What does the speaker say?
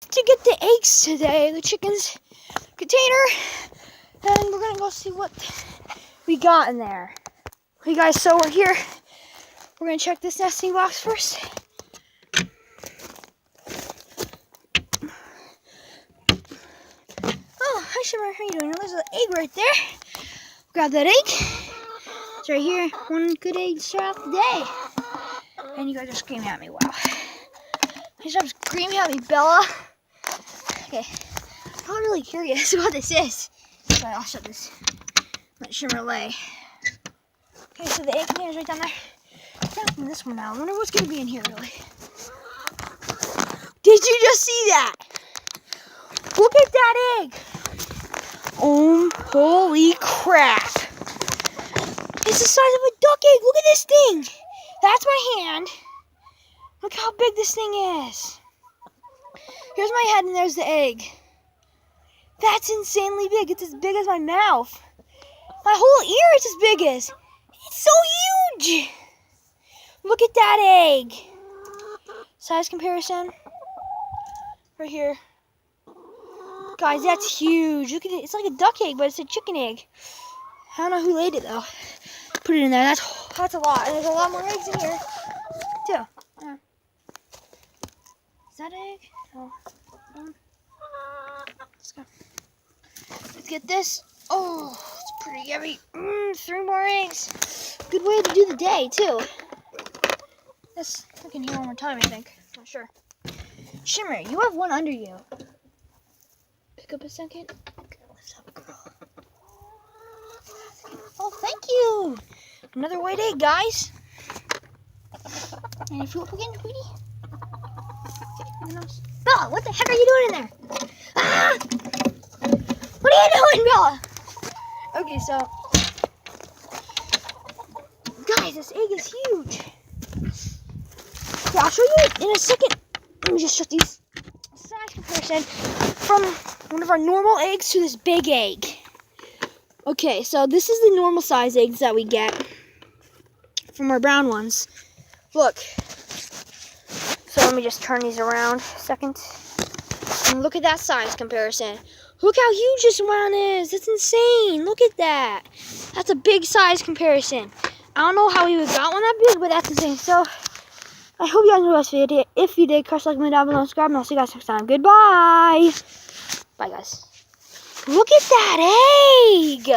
to get the eggs today, the chicken's container, and we're gonna go see what we got in there. Okay guys, so we're here. We're gonna check this nesting box first. Oh, hi Shimmer, how you doing? There's an egg right there. Grab that egg. It's right here. One good egg to start off the day. And you guys are screaming at me, wow. You stop screaming at me, Bella. Okay, I'm really curious what this is. So I'll shut this. Let Shimmer lay. Okay, so the egg container's right down there. Open this one now. I wonder what's gonna be in here, really. Did you just see that? Look at that egg. Oh, holy crap. It's the size of a duck egg. Look at this thing. That's my hand. Look how big this thing is. Here's my head and there's the egg. That's insanely big. It's as big as my mouth. My whole ear is as big as. It's so huge. Look at that egg. Size comparison. Right here. Guys, that's huge. Look at it. It's like a duck egg, but it's a chicken egg. I don't know who laid it, though. Put it in there. That's a lot. And there's a lot more eggs in here, too. Is that egg? Oh. Let's go. Let's get this. Oh, it's pretty yummy. 3 more eggs. Good way to do the day, too. Let's look in here one more time, I think. Not sure. Shimmer, you have one under you. Pick up a second. Lift up, girl. Oh, thank you. Another white egg, guys. And if you look again, sweetie. Bella, what the heck are you doing in there? Ah! What are you doing, Bella? Okay, so guys, this egg is huge. Okay, I'll show you in a second. Let me just shut these. Size comparison from one of our normal eggs to this big egg. Okay, so this is the normal size eggs that we get from our brown ones. Look. So let me just turn these around a second. And look at that size comparison. Look how huge this one is. That's insane. Look at that. That's a big size comparison. I don't know how we would got one that big, but that's insane. So I hope you guys enjoyed this video. If you did, crush like me down below and subscribe, and I'll see you guys next time. Goodbye. Bye, guys. Look at that egg.